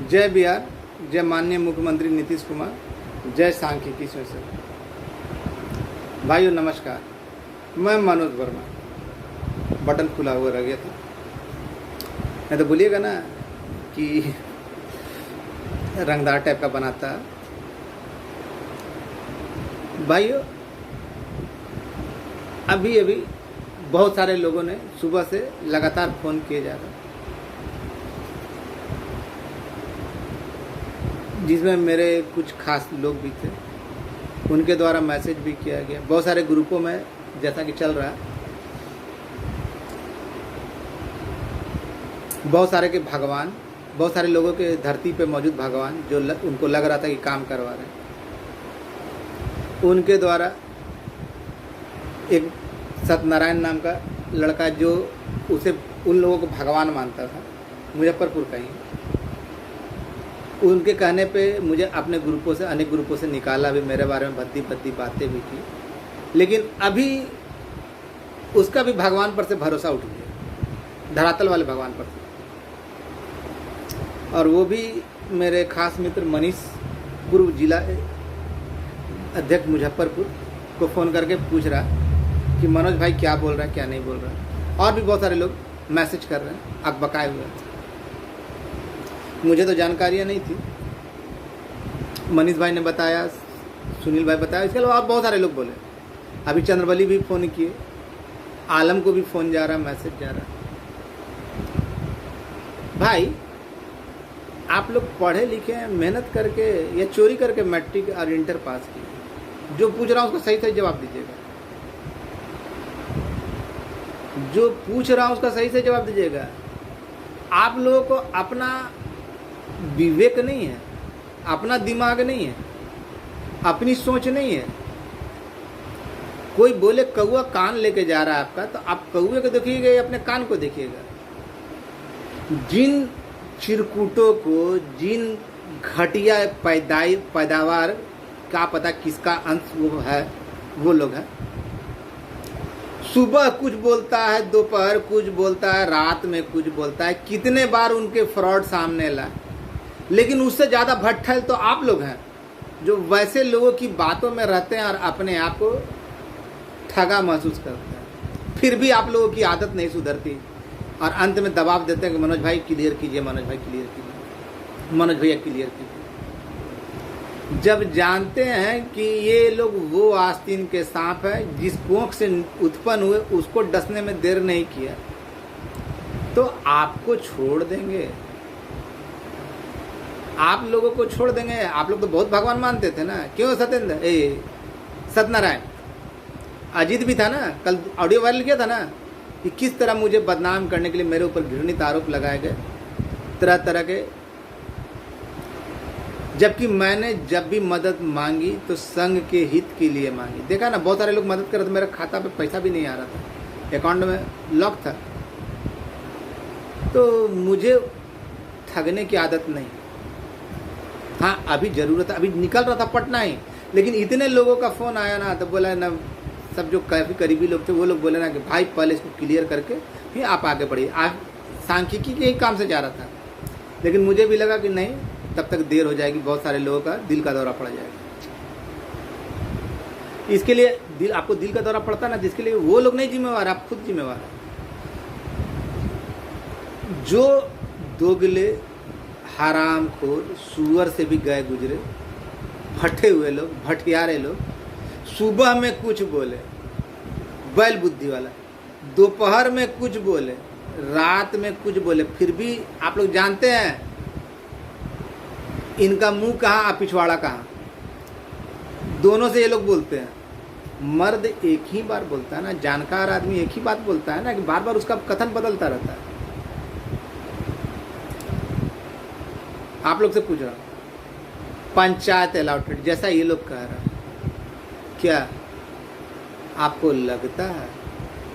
जय बिहार, जय माननीय मुख्यमंत्री नीतीश कुमार, जय सांख्यिकी सोशल। भाइयों नमस्कार, मैं मनोज वर्मा। बटन खुला हुआ रह गया था, नहीं तो बोलिएगा ना कि रंगदार टाइप का बनाता। भाइयों अभी बहुत सारे लोगों ने सुबह से लगातार फ़ोन किए जा रहे, जिसमें मेरे कुछ खास लोग भी थे, उनके द्वारा मैसेज भी किया गया बहुत सारे ग्रुपों में, जैसा कि चल रहा है। बहुत सारे के भगवान, बहुत सारे लोगों के धरती पे मौजूद भगवान जो उनको लग रहा था कि काम करवा रहे हैं, उनके द्वारा एक सत्यनारायण नाम का लड़का जो उसे उन लोगों को भगवान मानता था, मुजफ्फरपुर का ही, उनके कहने पे मुझे अपने ग्रुपों से, अनेक ग्रुपों से निकाला भी, मेरे बारे में भद्दी भद्दी बातें भी की। लेकिन अभी उसका भी भगवान पर से भरोसा उठ गया, धरातल वाले भगवान पर से। और वो भी मेरे खास मित्र मनीष, पूर्व जिला अध्यक्ष मुजफ्फरपुर, को फ़ोन करके पूछ रहा कि मनोज भाई क्या बोल रहा है, क्या नहीं बोल रहा है। और भी बहुत सारे लोग मैसेज कर रहे हैं, अकबकाए हुए। मुझे तो जानकारियाँ नहीं थी, मनीष भाई ने बताया, सुनील भाई बताया, इसके अलावा बहुत सारे लोग बोले। अभी चंद्रबली भी फ़ोन किए, आलम को भी फ़ोन जा रहा, मैसेज जा रहा। भाई आप लोग पढ़े लिखे हैं, मेहनत करके या चोरी करके मैट्रिक और इंटर पास किए, जो पूछ रहा हूँ उसका सही सही जवाब दीजिएगा। जो पूछ रहा हूँ उसका सही से जवाब दीजिएगा। आप लोगों को अपना विवेक नहीं है, अपना दिमाग नहीं है, अपनी सोच नहीं है। कोई बोले कौआ कान लेके जा रहा है आपका, तो आप कौए को देखिएगा या अपने कान को देखिएगा। जिन चिरकुटों को, जिन घटिया पैदावार का पता किसका अंश वो है, वो लोग हैं। सुबह कुछ बोलता है, दोपहर कुछ बोलता है, रात में कुछ बोलता है। कितने बार उनके फ्रॉड सामने लाए, लेकिन उससे ज़्यादा भट्ठल तो आप लोग हैं, जो वैसे लोगों की बातों में रहते हैं और अपने आप को ठगा महसूस करते हैं। फिर भी आप लोगों की आदत नहीं सुधरती और अंत में दबाव देते हैं कि मनोज भाई क्लियर कीजिए, मनोज भाई क्लियर कीजिए, मनोज भैया क्लियर कीजिए। जब जानते हैं कि ये लोग वो आस्तीन के सांप है, जिस कोख से उत्पन्न हुए उसको डसने में देर नहीं किया, तो आपको छोड़ देंगे, आप लोगों को छोड़ देंगे। आप लोग तो बहुत भगवान मानते थे ना, क्यों सत्यनारायण, अजीत भी था ना, कल ऑडियो वायरल किया था ना, कि किस तरह मुझे बदनाम करने के लिए मेरे ऊपर घृणित आरोप लगाए गए तरह तरह के। जबकि मैंने जब भी मदद मांगी तो संघ के हित के लिए मांगी। देखा ना, बहुत सारे लोग मदद कर रहे थे, मेरे खाता पे पैसा भी नहीं आ रहा था, अकाउंट में लॉक था। तो मुझे ठगने की आदत नहीं। हाँ अभी ज़रूरत है, अभी निकल रहा था पटना ही, लेकिन इतने लोगों का फ़ोन आया ना, तो बोला ना, सब जो काफ़ी करीबी लोग थे वो लोग बोले ना कि भाई पहले इसको क्लियर करके फिर आप आगे बढ़िए। आज सांख्यिकी के ही काम से जा रहा था, लेकिन मुझे भी लगा कि नहीं, तब तक देर हो जाएगी, बहुत सारे लोगों का दिल का दौरा पड़ जाएगा। इसके लिए आपको दिल का दौरा पड़ता ना, जिसके लिए वो लोग नहीं जिम्मेवार, आप खुद जिम्मेवार हैं। जो दोगले, हरामखोर, सुअर से भी गए गुजरे, भट्टे हुए लोग, भटियारे लोग, सुबह में कुछ बोले, बैल बुद्धि वाला, दोपहर में कुछ बोले, रात में कुछ बोले, फिर भी आप लोग जानते हैं इनका मुंह कहाँ और पिछवाड़ा कहाँ। दोनों से ये लोग बोलते हैं। मर्द एक ही बार बोलता है ना, जानकार आदमी एक ही बात बोलता है ना, कि बार बार उसका कथन बदलता रहता है। आप लोग से पूछ रहा हूँ, पंचायत अलॉटेड जैसा ये लोग कह रहा है, क्या आपको लगता है?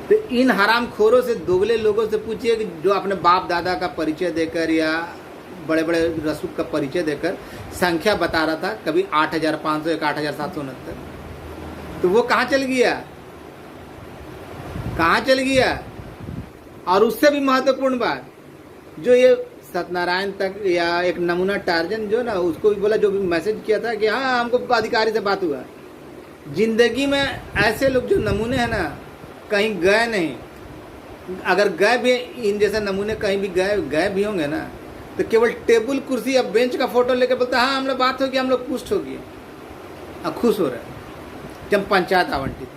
तो इन हरामखोरों से, दोगले लोगों से पूछिए कि जो अपने बाप दादा का परिचय देकर या बड़े बड़े रसूख का परिचय देकर संख्या बता रहा था, कभी 8,500, 8,769, तो वो कहाँ चल गया, कहाँ चल गया? और उससे भी महत्वपूर्ण बात, जो ये सत्यनारायण तक या एक नमूना टार्जन जो ना उसको भी बोला, जो भी मैसेज किया था कि हाँ हमको अधिकारी से बात हुआ। जिंदगी में ऐसे लोग जो नमूने हैं ना कहीं गए नहीं, अगर गए भी इन जैसे नमूने कहीं भी गए भी होंगे ना तो केवल टेबल कुर्सी या बेंच का फोटो लेके बोलता हाँ हम लोग बात होगी, हम लोग पुष्ट होगी, अब खुश हो रहे हैं जब पंचायत आवंटित।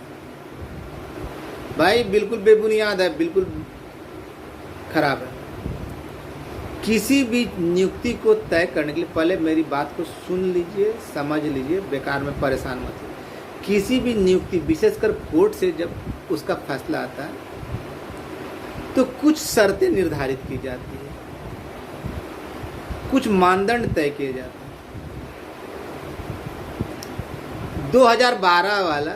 भाई बिल्कुल बेबुनियाद है, बिल्कुल खराब है। किसी भी नियुक्ति को तय करने के लिए पहले मेरी बात को सुन लीजिए, समझ लीजिए, बेकार में परेशान मत हो। किसी भी नियुक्ति विशेषकर कोर्ट से जब उसका फैसला आता है तो कुछ शर्तें निर्धारित की जाती है, कुछ मानदंड तय किए जाते हैं। 2012 वाला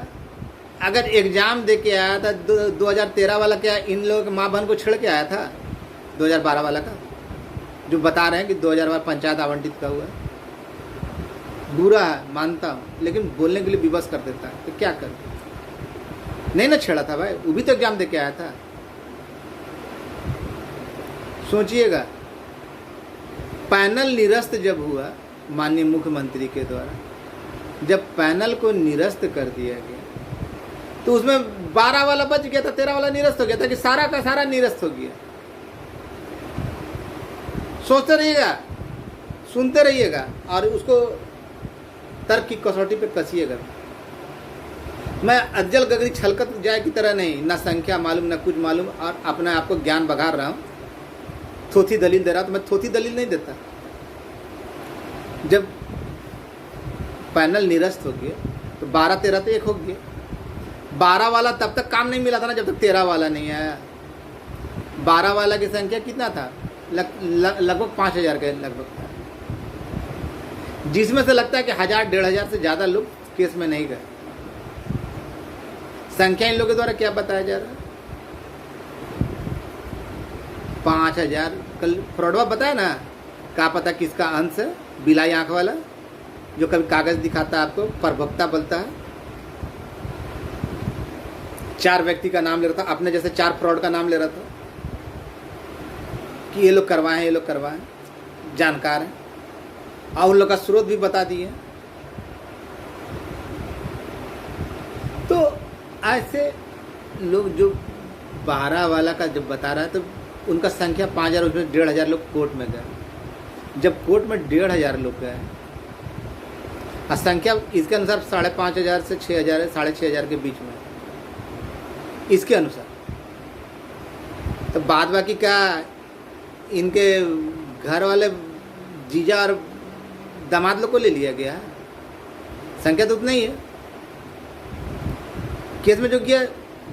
अगर एग्जाम दे के आया था, 2013 वाला क्या इन लोगों के माँ बहन को छेड़ के आया था? 2012 वाला का जो बता रहे हैं कि 2012 पंचायत आवंटित का हुआ है, बुरा है मानता हूँ, लेकिन बोलने के लिए विवश कर देता है तो क्या कर, नहीं ना छेड़ा था भाई, वो भी तो एग्जाम दे के आया था। सोचिएगा, पैनल निरस्त जब हुआ माननीय मुख्यमंत्री के द्वारा, जब पैनल को निरस्त कर दिया गया तो उसमें 12 वाला बच गया था, 13 वाला निरस्त हो गया था कि सारा का सारा निरस्त हो गया। सोचते रहिएगा, सुनते रहिएगा और उसको तर्क की कसौटी पे कसिएगा। मैं अज्जल गगरी छलकत जाए की तरह नहीं, ना संख्या मालूम ना कुछ मालूम, और अपने आप को ज्ञान बघार रहा हूँ, थोथी दलील दे रहा, तो मैं थोथी दलील नहीं देता। जब पैनल निरस्त हो गया तो 12-13 तो एक हो गया। 12 वाला तब तक काम नहीं मिला था ना जब तक 13 वाला नहीं आया। 12 वाला की संख्या कितना था? लगभग 5000 के लगभग था, जिसमें से लगता है कि 1000-1500 से ज़्यादा लोग केस में नहीं गए। संख्या इन लोगों के द्वारा क्या बताया जा रहा है? 5000। कल फ्रॉडवा बताया ना, क्या पता किसका अंश है, बिलाई आंख वाला जो कभी कागज दिखाता है आपको, प्रवक्ता बोलता है, 4 व्यक्ति का नाम ले रहा था, अपने जैसे 4 फ्रॉड का नाम ले रहा था कि ये लोग करवाएं, ये लोग करवाएं, जानकार हैं, और उन लोग का स्रोत भी बता दिए। तो ऐसे लोग जो 12 वाला का जब बता रहा है तो उनका संख्या 5000, उसमें 1500 लोग कोर्ट में गए। जब कोर्ट में 1500 लोग गए और संख्या इसके अनुसार 5500 से 6000 है, 6500 के बीच में इसके अनुसार, तो बाद बाकी क्या इनके घर वाले जीजा और दामाद लोग को ले लिया गया है? संख्या तो उतना ही है। केस में जो किया,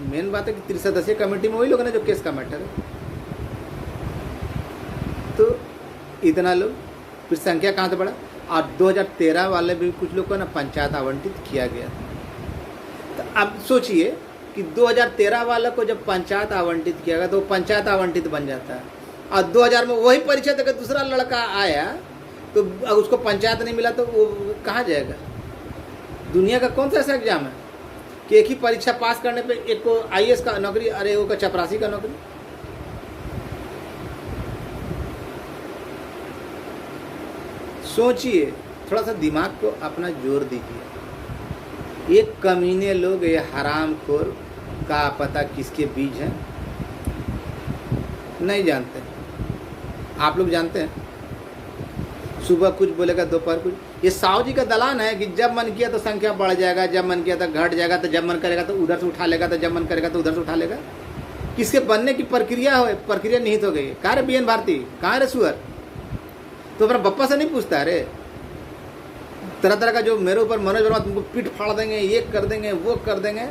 मेन बात है कि 3 सदस्यीय कमेटी में वही लोग हैं ना जो केस का मैटर है, तो इतना लोग, फिर संख्या कहाँ से बढ़ा। और 2013 वाले भी कुछ लोग को ना पंचायत आवंटित किया गया। तो अब सोचिए कि 2013 वाला को जब पंचायत आवंटित किया गया तो पंचायत आवंटित बन जाता है, और 2000 में वही परीक्षा देकर दूसरा लड़का आया तो अगर उसको पंचायत नहीं मिला तो वो कहाँ जाएगा? दुनिया का कौन सा ऐसा एग्जाम है कि एक ही परीक्षा पास करने पे एक को IAS का नौकरी, अरे वो का चपरासी का नौकरी? सोचिए, थोड़ा सा दिमाग को अपना जोर दीजिए। ये कमीने लोग, ये हरामखोर, का पता किसके बीज हैं नहीं जानते। आप लोग जानते हैं, सुबह कुछ बोलेगा दोपहर कुछ। ये साहू जी का दलान है कि जब मन किया तो संख्या बढ़ जाएगा, जब मन किया तो घट जाएगा, तो जब मन करेगा तो उधर से उठा लेगा, तो जब मन करेगा तो उधर से उठा लेगा। किसके बनने की प्रक्रिया निहित हो गई। कहाँ रे BN भारती, कहाँ रे सुअर? तो अपना पप्पा से नहीं पूछता? अरे तरह तरह का जो मेरे ऊपर मनोज वर्मा तुमको पीठ फाड़ देंगे, ये कर देंगे, वो कर देंगे।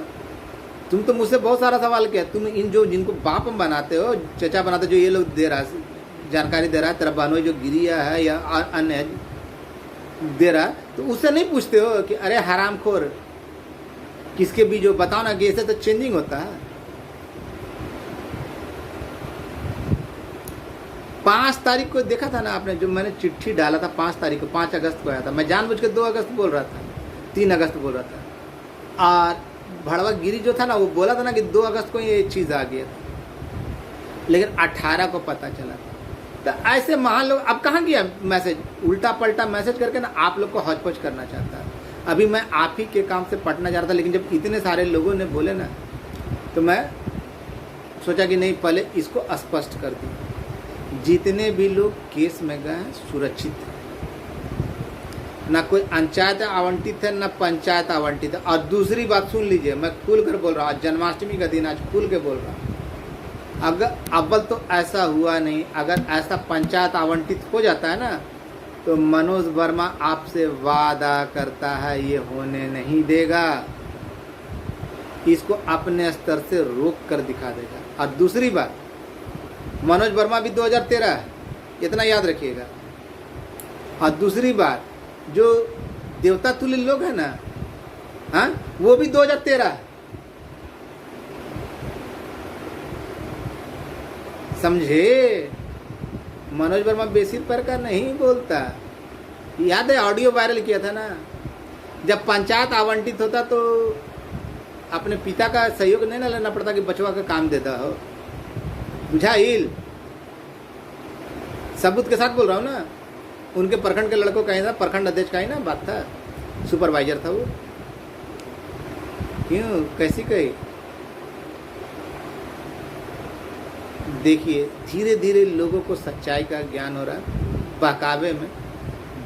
तुम तो मुझसे बहुत सारा सवाल किया। तुम इन जो जिनको बाप बनाते हो, चचा बनाते, जो ये लोग दे रहा है जानकारी दे रहा है, तेरा बहनोई जो गिरिया है या अन्य दे रहा, तो उससे नहीं पूछते हो कि अरे हरामखोर किसके भी जो बताओ ना, कि ऐसे तो चेंजिंग होता है। 5 तारीख को देखा था ना आपने, जो मैंने चिट्ठी डाला था 5 तारीख को, 5 अगस्त को आया था। मैं जानबूझ के 2 अगस्त बोल रहा था, 3 अगस्त बोल रहा था। और भड़वा गिरी जो था ना, वो बोला था ना कि 2 अगस्त को ये चीज़ आ गया था, लेकिन 18 को पता चला था। तो ऐसे महान लोग अब कहाँ गया मैसेज, उल्टा पलटा मैसेज करके ना आप लोग को हौच-पौच करना चाहता है। अभी मैं आप ही के काम से पटना जा रहा था, लेकिन जब इतने सारे लोगों ने बोले ना तो मैं सोचा कि नहीं पहले इसको स्पष्ट कर दूँ। जितने भी लोग केस में गए हैं सुरक्षित हैं, ना कोई पंचायत आवंटित है ना पंचायत आवंटित है। और दूसरी बात सुन लीजिए, मैं खुल कर बोल रहा हूँ, जन्माष्टमी का दिन आज खुल के बोल रहा हूँ, अगर अव्वल तो ऐसा हुआ नहीं, अगर ऐसा पंचायत आवंटित हो जाता है ना तो मनोज वर्मा आपसे वादा करता है ये होने नहीं देगा, इसको अपने स्तर से रोक कर दिखा देगा। और दूसरी बात, मनोज वर्मा भी 2013 है, इतना याद रखिएगा। और दूसरी बात, जो देवता तुल्य लोग हैं ना, हाँ, वो भी 2013 है, समझे। मनोज वर्मा बेसिर पर का नहीं बोलता। याद है ऑडियो वायरल किया था ना, जब पंचायत आवंटित होता तो अपने पिता का सहयोग नहीं ना लेना पड़ता कि बचवा का काम देता हो, बुझाइल। सबूत के साथ बोल रहा हूँ ना, उनके प्रखंड के लड़कों का ही था, प्रखंड अध्यक्ष का ही ना बात था, सुपरवाइजर था वो। क्यों, कैसी कही। देखिए धीरे धीरे लोगों को सच्चाई का ज्ञान हो रहा है। बहकावे में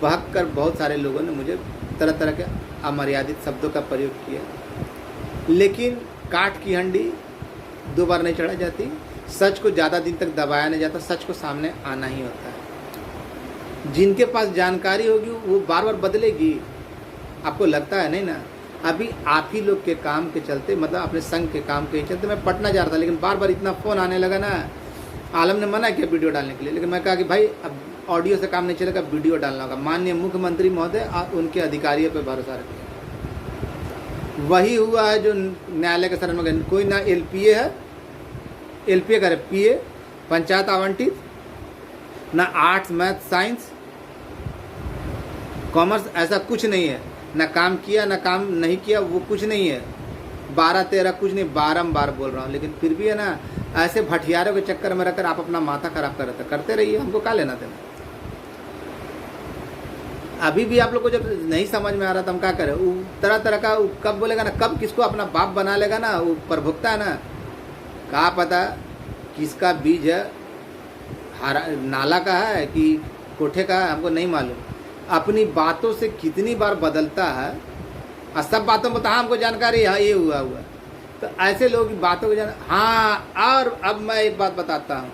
बहक कर बहुत सारे लोगों ने मुझे तरह तरह के अमर्यादित शब्दों का प्रयोग किया, लेकिन काठ की हंडी 2 बार नहीं चढ़ा जाती। सच को ज़्यादा दिन तक दबाया नहीं जाता, सच को सामने आना ही होता है। जिनके पास जानकारी होगी वो बार बार बदलेगी, आपको लगता है नहीं ना। अभी आप ही लोग के काम के चलते, मतलब अपने संघ के काम के चलते मैं पटना जा रहा था, लेकिन बार बार इतना फ़ोन आने लगा ना। आलम ने मना किया वीडियो डालने के लिए, लेकिन मैं कहा कि भाई अब ऑडियो से काम नहीं चलेगा, वीडियो डालना होगा। माननीय मुख्यमंत्री महोदय और उनके अधिकारियों पर भरोसा रखिए। वही हुआ है जो न्यायालय के शरण में गए। कोई ना LPA है, LPA करे PA, पंचायत आवंटित, ना आर्ट्स मैथ साइंस कॉमर्स, ऐसा कुछ नहीं है। ना काम किया ना काम नहीं किया, वो कुछ नहीं है। 12-13 कुछ नहीं, बारंबार बोल रहा हूँ, लेकिन फिर भी है ना, ऐसे भटियारों के चक्कर में रहकर आप अपना माथा खराब करते रहिए, हमको क्या लेना देना। अभी भी आप लोग को जब नहीं समझ में आ रहा था हम क्या करें, वो तरह तरह का कब बोलेगा ना, कब किसको अपना बाप बना लेगा ना, वो प्रभुक्ता है ना, क्या पता किसका बीज है, हरा नाला का है कि कोठे का है, हमको नहीं मालूम। अपनी बातों से कितनी बार बदलता है, और सब बातों में तो हाँ हमको जानकारी है, ये हुआ। तो ऐसे लोगों की बातों को जान। हाँ, और अब मैं एक बात बताता हूँ,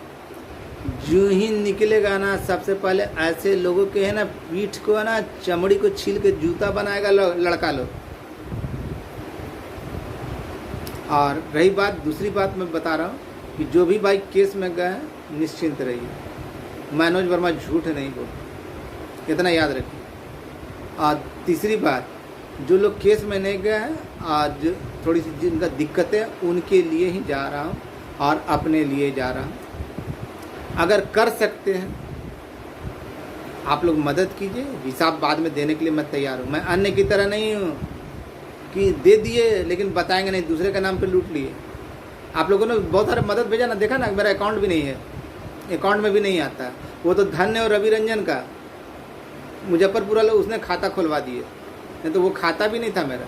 जो ही निकलेगा ना सबसे पहले ऐसे लोगों के है ना पीठ को है ना चमड़ी को छील के जूता बनाएगा लड़का लोग। और रही बात, दूसरी बात मैं बता रहा हूँ कि जो भी भाई केस में गए निश्चिंत रहिए, मनोज वर्मा झूठ नहीं बोलते, इतना याद रखिए। और तीसरी बात, जो लोग केस में नहीं गए हैं और जो थोड़ी सी जिनका दिक्कत है उनके लिए ही जा रहा हूँ और अपने लिए जा रहा हूँ। अगर कर सकते हैं आप लोग मदद कीजिए, हिसाब बाद में देने के लिए मैं तैयार हूँ। मैं अन्य की तरह नहीं हूँ कि दे दिए लेकिन बताएंगे नहीं, दूसरे के नाम पे लूट लिए। आप लोगों ने बहुत सारे मदद भेजा ना, देखा ना, मेरा अकाउंट भी नहीं है, अकाउंट में भी नहीं आता। वो तो धन्य और रवि रंजन का मुजफ्फरपुर वाला उसने खाता खुलवा दिए, नहीं तो वो खाता भी नहीं था मेरा।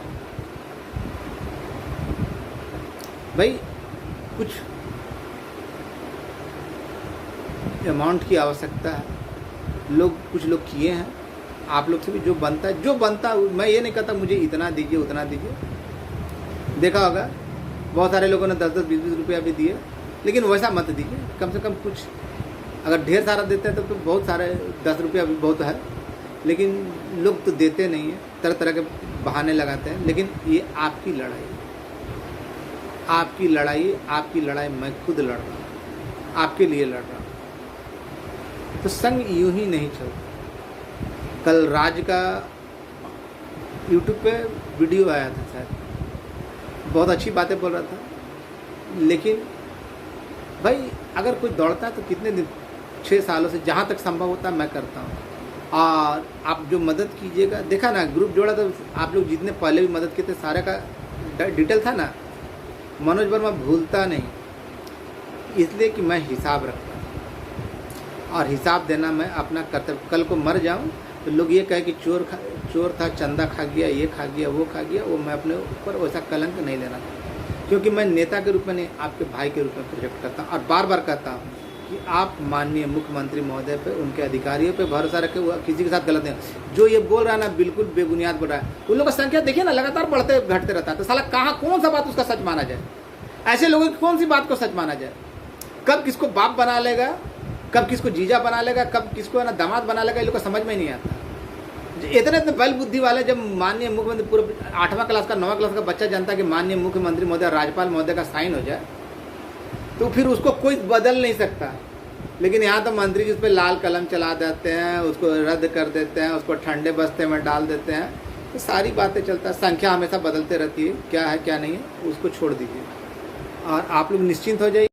भाई कुछ अमाउंट की आवश्यकता है, कुछ लोग किए हैं, आप लोग से भी जो बनता है, मैं ये नहीं कहता मुझे इतना दीजिए उतना दीजिए। देखा होगा बहुत सारे लोगों ने 10-10, 20-20 रुपया भी दिए, लेकिन वैसा मत दीजिए, कम से कम कुछ। अगर ढेर सारा देते हैं तो बहुत सारे 10 रुपया भी बहुत है, लेकिन लोग तो देते नहीं हैं, तरह तरह के बहाने लगाते हैं। लेकिन ये आपकी लड़ाई, आपकी लड़ाई मैं खुद लड़ रहा हूँ, आपके लिए लड़ रहा हूँ। तो संग यूं ही नहीं चलता। कल राज का यूट्यूब पे वीडियो आया था, शायद बहुत अच्छी बातें बोल रहा था, लेकिन भाई अगर कोई दौड़ता है तो कितने दिन, 6 सालों से जहाँ तक संभव होता है मैं करता हूँ। और आप जो मदद कीजिएगा, देखा ना ग्रुप जोड़ा तो आप लोग जितने पहले भी मदद किए थे सारे का डिटेल था ना। मनोज वर्मा भूलता नहीं, इसलिए कि मैं हिसाब रखता हूँ। और हिसाब देना मैं अपना कर्तव्य। कल को मर जाऊं तो लोग ये कहे कि चोर था, चंदा खा गया, ये खा गया, वो खा गया, वो मैं अपने ऊपर वैसा कलंक नहीं लेना चाहता, क्योंकि मैं नेता के रूप में नहीं, आपके भाई के रूप में प्रोजेक्ट करता हूँ। और बार बार कहता हूँ कि आप माननीय मुख्यमंत्री महोदय पे, उनके अधिकारियों पे भरोसा रखें, वो किसी के साथ गलत नहीं। जो ये बोल रहा है ना, बिल्कुल बेबुनियाद बोल रहा है। उन लोगों की संख्या देखिए ना, लगातार बढ़ते घटते रहता है, तो साला कहाँ कौन सा बात उसका सच माना जाए? ऐसे लोगों की कौन सी बात को सच माना जाए? कब किसको बाप बना लेगा, कब किसको जीजा बना लेगा, कब किसको है ना दामाद बना लेगा, ये लोग को समझ में नहीं आता। इतने बल बुद्धि वाले, जब माननीय मुख्यमंत्री पूरा 8वां क्लास का 9वां क्लास का बच्चा जानता है कि माननीय मुख्यमंत्री महोदय, राज्यपाल महोदय का साइन हो जाए, तो फिर उसको कोई बदल नहीं सकता। लेकिन यहाँ तो मंत्री जी उस पर लाल कलम चला देते हैं, उसको रद्द कर देते हैं, उसको ठंडे बस्ते में डाल देते हैं, तो सारी बातें चलता है। संख्या हमेशा बदलते रहती है, क्या है क्या नहीं है उसको छोड़ दीजिए और आप लोग निश्चिंत हो जाइए।